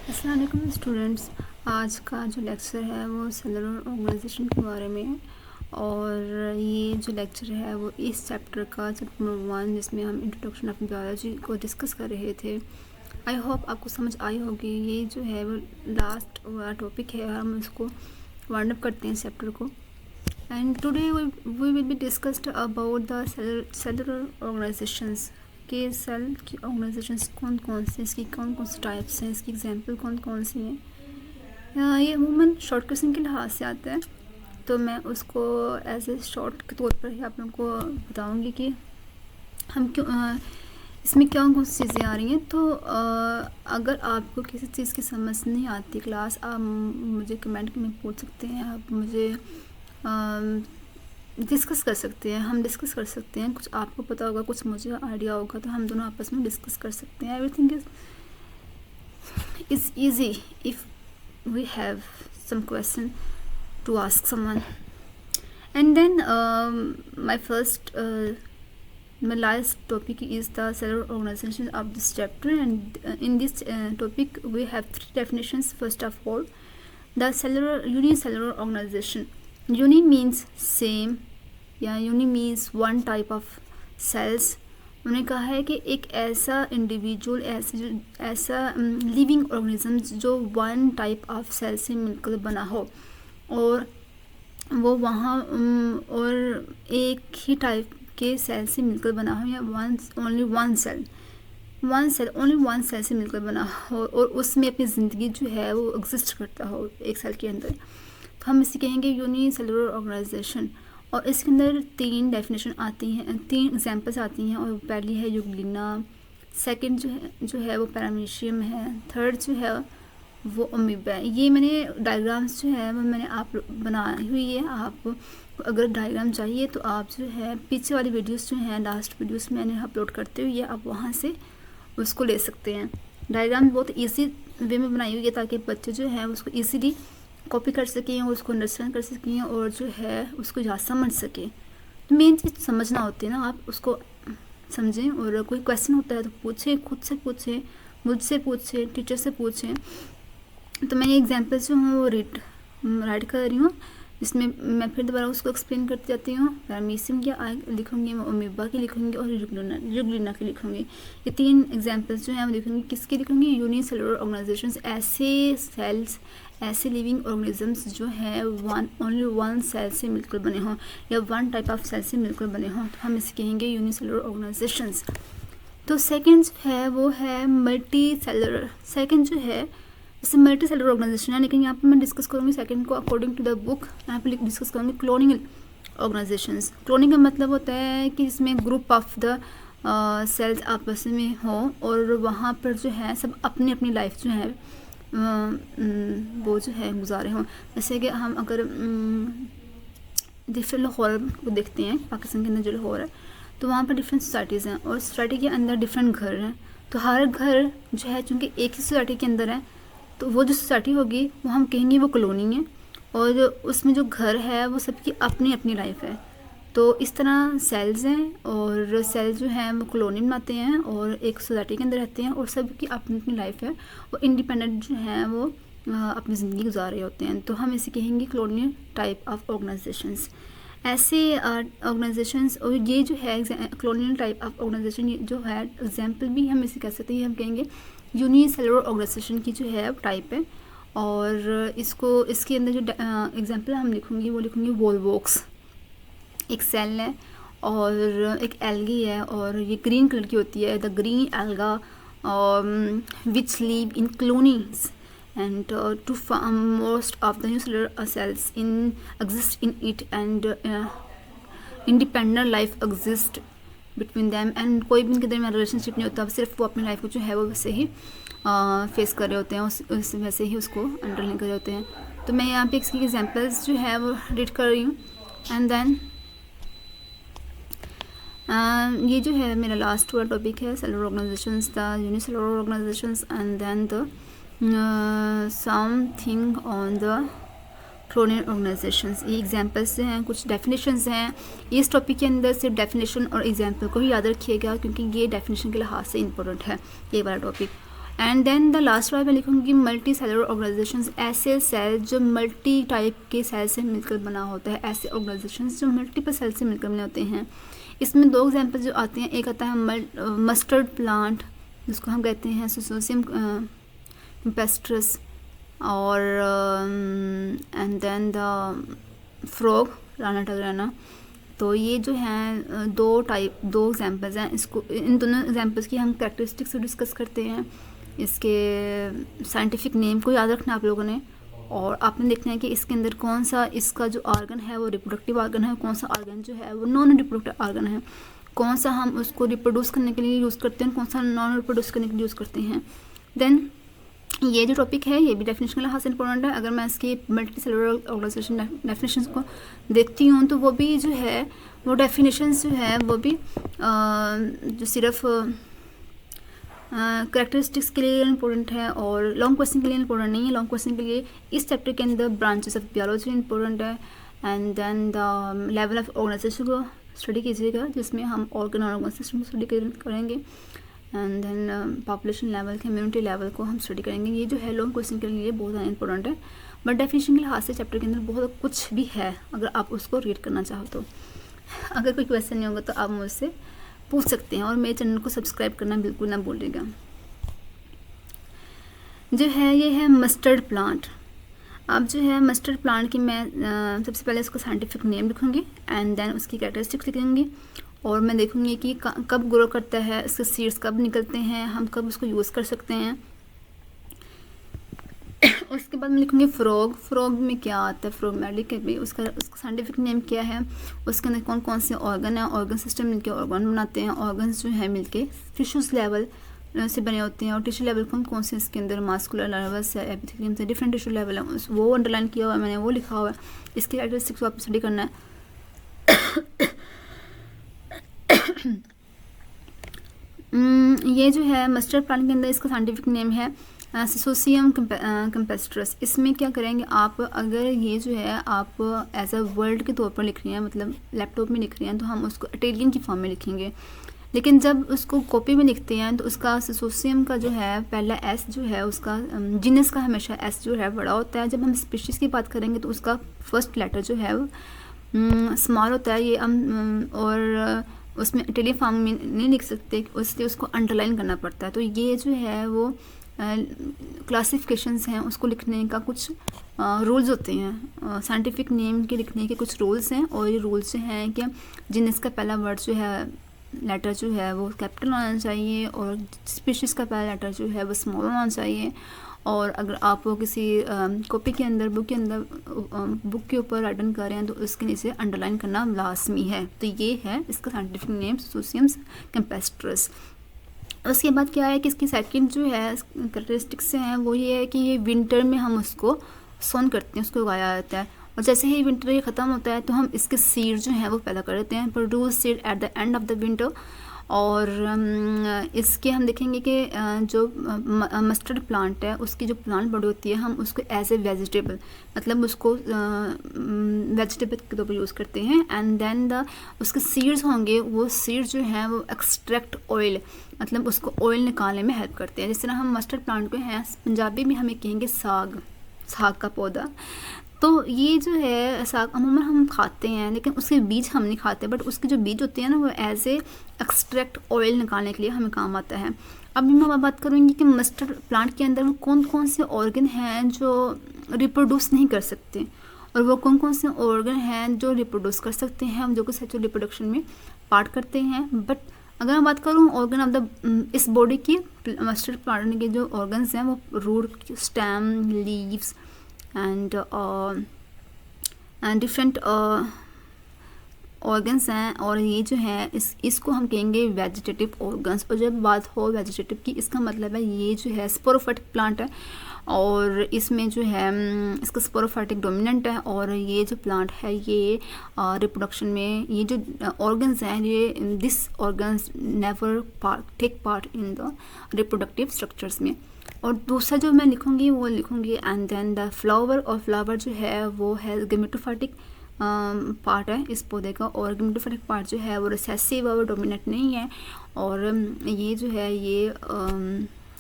अस्सलाम वालेकुम स्टूडेंट्स। आज का जो लेक्चर है वो सेलुलर ऑर्गेनाइजेशन के बारे में है और ये जो लेक्चर है वो इस चैप्टर का चैप्टर नंबर 1 जिसमें हम इंट्रोडक्शन ऑफ बायोलॉजी को डिस्कस कर रहे थे। आई होप आपको समझ आई होगी। ये जो है वो लास्ट टॉपिक है, हम इसको वाइंड अप करते हैं इस चैप्टर को। And today we will be discussed about the cellular organisations के सेल की ऑर्गेनाइजेशंस कौन कौन से, इसकी कौन कौन सी टाइप्स हैं, इसकी एग्जांपल कौन कौन सी हैं। ये अमूमन शॉर्ट क्वेश्चन के लिहाज से आता है, तो मैं उसको एज ए शॉर्ट के तौर पर ही आप लोगों को बताऊंगी कि हम क्यों इसमें क्या कौन सी चीज़ें आ रही हैं। तो अगर आपको किसी चीज़ की समझ नहीं आती क्लास, आप मुझे कमेंट में पूछ सकते हैं, आप मुझे डिस्कस कर सकते हैं, हम डिस्कस कर सकते हैं। कुछ आपको पता होगा, कुछ मुझे आइडिया होगा, तो हम दोनों आपस में डिस्कस कर सकते हैं। Everything is easy if we have some question to ask someone. And then my last topic is the cellular organization of this chapter, and in this topic we have 3 definitions. First of all, the unicellular organization. Uni means same या uni means one type of cells. उन्होंने कहा है कि एक ऐसा individual, ऐसा living organism जो one type of cell से मिलकर बना हो और वो वहाँ और एक ही टाइप के सेल से मिलकर बना हो, या ओनली वन सेल से मिलकर बना हो और उसमें अपनी ज़िंदगी जो है वो एग्जिस्ट करता हो एक सेल के अंदर, तो हम इसे कहेंगे यूनिसेलुलर ऑर्गेनाइजेशन। और इसके अंदर 3 डेफिनेशन आती हैं, 3 एग्जांपल्स आती हैं। और पहली है यूग्लिना, सेकंड जो है वो पैरामीशियम है, थर्ड जो है वो अमीबा है। ये मैंने डायग्राम्स जो है वो मैंने आप बनाई हुई है। आप अगर डायग्राम चाहिए तो आप जो है पीछे वाली वीडियोस जो हैं, लास्ट वीडियोस मैंने अपलोड करते हुए आप वहाँ से उसको ले सकते हैं। डायग्राम बहुत इजी वे में बनाई हुई है ताकि बच्चे जो हैं उसको इजीली कॉपी कर सकें और उसको अंडरस्टैंड कर सकें और जो है उसको ज़्यादा समझ सकें। तो मेन चीज़ समझना होती है ना, आप उसको समझें और कोई क्वेश्चन होता है तो पूछें, खुद से पूछें, मुझसे पूछें, टीचर से पूछें। तो मैं ये एग्जांपल्स जो हूँ वो राइट कर रही हूँ, जिसमें मैं फिर दोबारा उसको एक्सप्लेन करती जाती हूँ। पैरामीशियम की लिखूँगी, मैं अमीबा की लिखूँगी और यूग्लिना की लिखूँगी। ये 3 एग्जांपल्स जो हैं मैं लिखूँगी। किसकी लिखूँगी? यूनिसेलुलर ऑर्गेनाइजेशंस, ऐसे सेल्स, ऐसे लिविंग ऑर्गेनिजम्स जो हैं ओनली वन सेल से मिलकर बने हों या वन टाइप ऑफ सेल से मिलकर बने हों, तो हम इसे कहेंगे यूनिसेलुलर ऑर्गेनाइजेशंस। तो सेकेंड जो है वो है मल्टी सेलुलर। सेकेंड जो है जैसे मल्टी सेलुलर ऑर्गेनाइजेशन है, लेकिन यहाँ पर मैं डिस्कस करूँगी सेकंड को अकॉर्डिंग टू द बुक। यहाँ पर डिस्कस करूँगी क्लोनिंग ऑर्गेनाइजेशंस। क्लोनिंग का मतलब होता है कि इसमें ग्रुप ऑफ द सेल्स आपस में हो और वहाँ पर जो है सब अपनी अपनी लाइफ जो है वो जो है गुजारे हों। जैसे कि हम अगर डिफरेंट लाहौर को देखते हैं, पाकिस्तान के अंदर जो लाहौर है, तो वहाँ पर डिफरेंट सोसाइटीज़ हैं और सोसाइटी के अंदर डिफरेंट घर हैं। तो हर घर जो है चूँकि एक ही सोसाइटी के अंदर है, तो वो जो सोसाइटी होगी वो हम कहेंगे वो कॉलोनी है और उसमें जो घर है वो सबकी अपनी अपनी लाइफ है। तो इस तरह सेल्स हैं और सेल्स जो हैं वो कॉलोनी बनाते हैं और एक सोसाइटी के अंदर रहते हैं और सबकी अपनी अपनी लाइफ है और इंडिपेंडेंट जो हैं वो अपनी ज़िंदगी गुजार रहे होते हैं। तो हम इसे कहेंगे कॉलोनियल टाइप ऑफ ऑर्गेनाइजेशंस। ऐसे ऑर्गेनाइजेशंस और ये जो है कॉलोनियल टाइप ऑफ ऑर्गेनाइजेशन जो है एग्जाम्पल भी हम इसे कह सकते हैं, हम कहेंगे यूनिसेलुलर ऑर्गेनाइजेशन की जो है टाइप है। और इसके अंदर जो एग्जाम्पल हम लिखूँगी वो लिखूँगी वोल्वोक्स, एक सेल है और एक एल्गी है और ये ग्रीन कलर की होती है, the green alga which leave in colonies and to form most of the unicellular cells exist in it and independent life exist between them and कोई भी इनके दरमियान रिलेशनशिप नहीं होता, सिर्फ वो अपनी लाइफ को जो है वो वैसे ही फेस कर रहे होते हैं, वैसे ही उसको अंडरलाइन कर रहे होते हैं। तो मैं यहाँ पे इसकी एग्जांपल्स जो है वो रीड कर रही हूँ। एंड देन ये जो है मेरा लास्ट वाला टॉपिक है cellular organisations, the unicellular organisations and then the something on the colonial organisations. ये एग्जांपल्स हैं, कुछ डेफिनेशंस हैं। इस टॉपिक के अंदर सिर्फ डेफिनेशन और एग्जांपल को ही याद रखिएगा क्योंकि ये डेफिनेशन के लिहाज से इंपॉर्टेंट है ये वाला topic. And then the last वाला मैं लिखूँगी मल्टी सेलुलर ऑर्गेनाइजेशंस, ऐसे सेल जो मल्टी टाइप के सेल से मिलकर बना होता है, ऐसे ऑर्गेनाइजेशंस जो मल्टीपल सेल से मिलकर बने होते हैं। इसमें दो एग्जांपल जो आते हैं, एक आता है मस्टर्ड प्लांट जिसको हम कहते हैं सिसोसियम कैम्पेस्ट्रस, और and then the frog Rana tigrina. तो ये जो हैं दो एग्जांपल्स हैं। इसको इन दोनों एग्जांपल्स की हम कैरेक्टरिस्टिक्स से डिस्कस करते हैं। इसके साइंटिफिक नेम को याद रखना आप लोगों ने, और आपने देखना है कि इसके अंदर कौन सा इसका जो ऑर्गन है वो रिप्रोडक्टिव ऑर्गन है, कौन सा ऑर्गन जो है वो नॉन रिप्रोडक्टिव ऑर्गन है, कौन सा हम उसको रिप्रोड्यूस करने के लिए यूज़ करते हैं, कौन सा नॉन रिप्रोड्यूस करने के लिए यूज़ करते हैं। देन ये जो टॉपिक है ये भी डेफिनेशन के लिहाज से इंपॉर्टेंट है। अगर मैं इसकी मल्टी सेलुलर ऑर्गेनाइजेशन डेफिनेशन को देखती हूँ तो वो भी जो है वो डेफिनेशंस जो है वो भी जो सिर्फ कैरेक्टरिस्टिक्स के लिए इंपॉर्टेंट है और लॉन्ग क्वेश्चन के लिए इंपॉर्टेंट नहीं है। लॉन्ग क्वेश्चन के लिए इस चैप्टर के अंदर ब्रांचेस ऑफ बायोलॉजी इंपॉर्टेंट है, and then the level of organisation को स्टडी कीजिएगा जिसमें हम ऑर्गन और ऑर्गन सिस्टम को स्टडी करेंगे, and then population level, community level को हम स्टडी करेंगे। ये जो है लॉन्ग क्वेश्चन के लिए बहुत ज़्यादा इंपॉर्टेंट है, बट डेफिनेशन के लिहाज से चैप्टर के अंदर बहुत कुछ भी है अगर आप उसको रीड करना चाहो तो। अगर कोई क्वेश्चन नहीं होगा तो आप मुझसे पूछ सकते हैं, और मेरे चैनल को सब्सक्राइब करना बिल्कुल ना भूलिएगा। जो है ये है मस्टर्ड प्लांट। अब जो है मस्टर्ड प्लांट की मैं सबसे पहले इसको साइंटिफिक नेम लिखूँगी, एंड देन उसकी कैरेक्टरिस्टिक्स लिखूँगी, और मैं देखूँगी कि कब ग्रो करता है, इसके सीड्स कब निकलते हैं, हम कब उसको यूज़ कर सकते हैं। उसके बाद मैं लिखूँगी फ्रॉग में क्या आता है, फ्रॉगमेटिक भी उसका साइंटिफिक नेम क्या है, उसके अंदर कौन कौन से ऑर्गन है, ऑर्गन सिस्टम मिलके ऑर्गन बनाते हैं, ऑर्गन्स जो है मिलके टिश्यूज लेवल से बने होते हैं, और टिश्यू लेवल कौन से इसके अंदर मास्कुलर, नर्वस है, एपिथेलियम से डिफरेंट टिश्यू लेवल है, वो अंडरलाइन किया हुआ है मैंने, वो लिखा हुआ है। इसकी कैरेक्टरिस्टिक्स को आप स्टडी करना है। ये जो है मस्टर्ड प्लांट के अंदर इसका साइंटिफिक नेम है सिसोसियम कैम्पेस्ट्रस। इसमें क्या करेंगे आप, अगर ये जो है आप एज अ वर्ड के तौर पर लिख रही हैं, मतलब लैपटॉप में लिख रही हैं, तो हम उसको इटालियन की फॉर्म में लिखेंगे, लेकिन जब उसको कॉपी में लिखते हैं तो उसका सिसोसियम का जो है पहला एस जो है उसका जीनस का हमेशा एस जो है बड़ा होता है। जब हम स्पीशीज़ की बात करेंगे तो उसका फर्स्ट लेटर जो है वो स्मॉल होता है। ये हम और उसमें इटालियन फॉर्म में नहीं लिख सकते, इसलिए उसको अंडरलाइन करना पड़ता है। तो ये जो है वो क्लासिफिकेशंस हैं, उसको लिखने का कुछ रूल्स होते हैं, साइंटिफिक नेम के लिखने के कुछ रूल्स हैं, और ये रूल्स जो हैं कि जिनस का पहला वर्ड जो है लेटर जो है वो कैपिटल होना चाहिए, और स्पीशीज़ का पहला लेटर जो है वो स्मॉल होना चाहिए। और अगर आप किसी कॉपी के अंदर बुक के ऊपर राइटिंग कर रहे हैं तो उसके नीचे अंडरलाइन करना लाजमी है। तो ये है इसका साइंटिफिक नेम सिसोसियम कैम्पेस्ट्रस। उसके बाद क्या है कि इसकी सेकंड जो है कैरेक्टरिस्टिक्स हैं वो ये है कि ये विंटर में हम उसको सोन करते हैं, उसको उगाया जाता है, और जैसे ही विंटर ये ख़त्म होता है तो हम इसके सीड जो हैं वो पैदा कर देते हैं, produce seed at the end of the winter. और इसके हम देखेंगे कि जो मस्टर्ड प्लांट है उसकी जो प्लांट बड़ी होती है हम उसको एज ए वेजिटेबल, मतलब उसको वेजिटेबल के तौर पर यूज़ करते हैं। एंड देन उसके सीड्स होंगे, वो सीड्स जो हैं वो एक्सट्रैक्ट ऑयल, मतलब उसको ऑयल निकालने में हेल्प करते हैं। जिस तरह हम मस्टर्ड प्लांट को हैं पंजाबी में हमें कहेंगे साग का पौधा। तो ये जो है साग अमूमन हम खाते हैं, लेकिन उसके बीज हम नहीं खाते, बट उसके जो बीज होते हैं ना वो एज ए एक्सट्रैक्ट ऑयल निकालने के लिए हमें काम आता है। अब मैं बात करूँगी कि मस्टर्ड प्लांट के अंदर वो कौन कौन से ऑर्गन हैं जो रिप्रोड्यूस नहीं कर सकते, और वो कौन कौन से ऑर्गन हैं जो रिप्रोड्यूस कर सकते हैं, जो कि सेक्सुअल रिप्रोडक्शन में पार्ट करते हैं। बट अगर मैं बात करूँ ऑर्गन ऑफ द इस बॉडी की, मस्टर्ड प्लांट के जो ऑर्गन्स हैं वो root, stem, leaves and different organs हैं, और ये जो है इसको हम कहेंगे वेजिटेटिव ऑर्गन्स। और जब बात हो वेजिटेटिव की, इसका मतलब है ये जो है स्पोरोफाइटिक प्लांट है, और इसमें जो है इसका स्पोरोफाइटिक डोमिनेंट है, और ये जो प्लांट है ये रिप्रोडक्शन में ये जो ऑर्गन्स हैं ये this organs never take part in the reproductive structures में। और दूसरा जो मैं लिखूँगी वो लिखूँगी एंड देन द फ्लावर, और फ्लावर जो है वो है गेमेटोफाइटिक पार्ट है इस पौधे का, और गेमेटोफाइटिक पार्ट जो है वो रिसेसिव और डोमिनेंट नहीं है। और ये जो है ये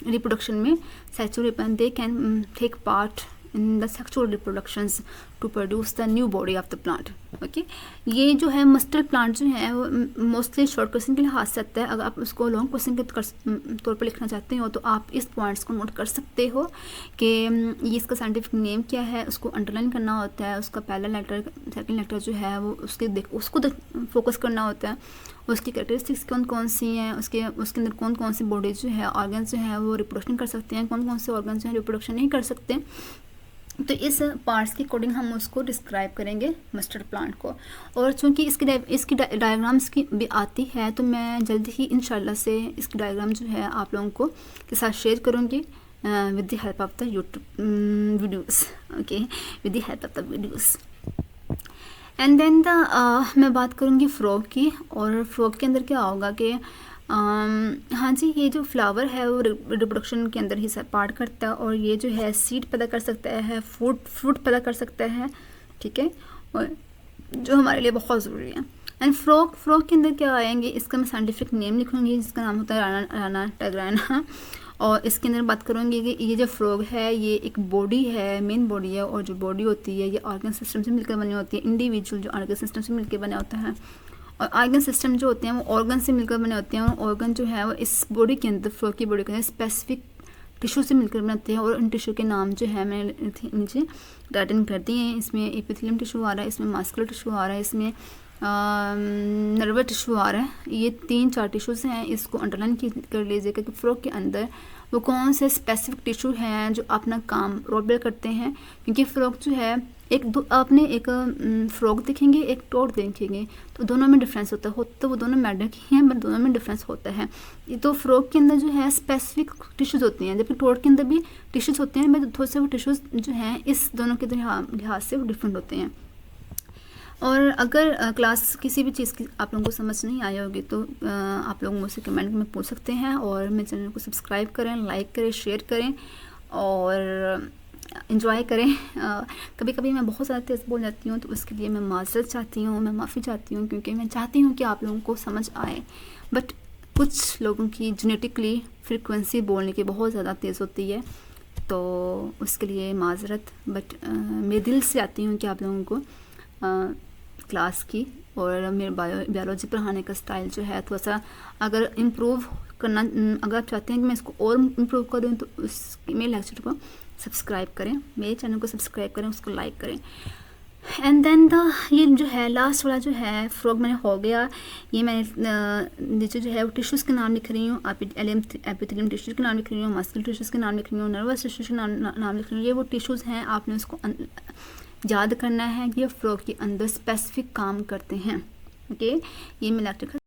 रिप्रोडक्शन में sexual they can take part in the sexual reproductions to produce the new body of the plant. Okay, ये जो है मस्टल प्लांट जो है वो मोस्टली शॉर्ट क्वेश्चन के लिहाज से आता है। अगर आप उसको लॉन्ग क्वेश्चन के तौर पर लिखना चाहते हो तो आप इस पॉइंट्स को नोट कर सकते हो कि ये इसका साइंटिफिक नेम क्या है, उसको अंडरलाइन करना होता है, उसका पहला लेटर सेकंड लेटर जो है वो उसको फोकस करना होता है, उसकी कैरेक्टरिस्टिक्स कौन कौन सी हैं, उसके अंदर कौन कौन सी बॉडी जो है ऑर्गन जो है वो रिप्रोडक्शन कर सकते हैं, कौन कौन से ऑर्गन जो है रिप्रोडक्शन नहीं कर सकते। तो इस पार्ट्स के अकॉर्डिंग हम उसको डिस्क्राइब करेंगे मस्टर्ड प्लांट को। और चूँकि इसकी डायग्राम्स की भी आती है तो मैं जल्दी ही इंशाल्लाह से इसकी डायग्राम जो है आप लोगों को के साथ शेयर करूँगी with the help of the YouTube videos. Okay, with the help of the videos. And then मैं बात करूँगी फ्रॉग की। और फ्रॉग के अंदर क्या होगा कि हाँ जी, ये जो फ्लावर है वो रिप्रोडक्शन के अंदर ही पार्ट करता है, और ये जो है सीड पैदा कर सकता है, फ्रूट पैदा कर सकता है, ठीक है, और जो हमारे लिए बहुत ज़रूरी है। एंड फ्रॉग के अंदर क्या आएंगे, इसका मैं साइंटिफिक नेम लिखूँगी, जिसका नाम होता है राना टाइग्राना। और इसके अंदर बात करूँगी कि ये जो फ्रॉग है ये एक बॉडी है, मेन बॉडी है, और जो बॉडी होती है ये ऑर्गन सिस्टम से मिलकर बनी होती है, इंडिविजुअल जो ऑर्गन सिस्टम से मिलकर बना होता है। और ऑर्गन सिस्टम जो होते हैं वो ऑर्गन से मिलकर बने होते हैं, और ऑर्गन जो है वो इस बॉडी के अंदर, फ्रॉग की बॉडी के अंदर स्पेसिफिक टिश्यू से मिलकर बनते हैं। और उन टिश्यू के नाम जो है मैंने नीचे टाइटन कर दिए हैं। इसमें एपिथेलियम टिश्यू आ रहा है, इसमें मास्कुलर टिश्यू आ रहा है, इसमें नर्वस टिश्यू आ रहा है। ये 3-4 टिश्यूज़ हैं, इसको अंडरलाइन कर लीजिएगा कि फ्रॉग के अंदर वो कौन से स्पेसिफिक टिश्यू हैं जो अपना काम रोल प्ले करते हैं। क्योंकि फ्रॉग जो है आपने एक फ्रॉग देखेंगे, एक टोड देखेंगे, तो दोनों में डिफरेंस होता है। तो वो दोनों मैडक ही हैं, बट दोनों में डिफरेंस होता है। तो फ्रॉग के अंदर जो है स्पेसिफिक टिश्यूज़ होती हैं, जबकि टोड के अंदर भी टिश्यूज़ होते हैं, बट थोड़े से वो टिश्यूज़ जो हैं इस दोनों के लिहाज से वो डिफरेंट होते हैं। और अगर क्लास किसी भी चीज़ की आप लोगों को समझ नहीं आई होगी तो आप लोग मुझसे कमेंट में पूछ सकते हैं। और मेरे चैनल को सब्सक्राइब करें, लाइक करें, शेयर करें और इन्जॉय करें। कभी कभी मैं बहुत ज़्यादा तेज़ बोल जाती हूँ, तो उसके लिए मैं माज़रत चाहती हूँ, मैं माफ़ी चाहती हूँ, क्योंकि मैं चाहती हूँ कि आप लोगों को समझ आए। बट कुछ लोगों की जेनेटिकली फ्रीक्वेंसी बोलने की बहुत ज़्यादा तेज़ होती है, तो उसके लिए माज़रत। बट मैं दिल से आती हूँ कि आप लोगों को क्लास की और मेरे बायोलॉजी पढ़ाने का स्टाइल जो है थोड़ा सा अगर इम्प्रूव करना, अगर आप चाहते हैं कि मैं इसको और इम्प्रूव करूँ तो मेरे लेक्चर को सब्सक्राइब करें, मेरे चैनल को सब्सक्राइब करें, उसको लाइक करें। एंड देन ये जो है लास्ट वाला जो है फ्रॉग मैंने हो गया। ये मैंने नीचे जो है वो टिश्यूज़ के नाम लिख रही हूँ, एपिथेलियम टिश्यूज़ के नाम लिख रही हूँ, मस्कुलर टिश्यूज़ के नाम लिख रही हूँ, नर्वस टिश्यूज़ के नाम लिख रही हूँ। ये वो टिश्यूज़ हैं, आपने उसको याद करना है कि ये फ्रॉग के अंदर स्पेसिफिक काम करते हैं। ओके, ये मैं लेक्चर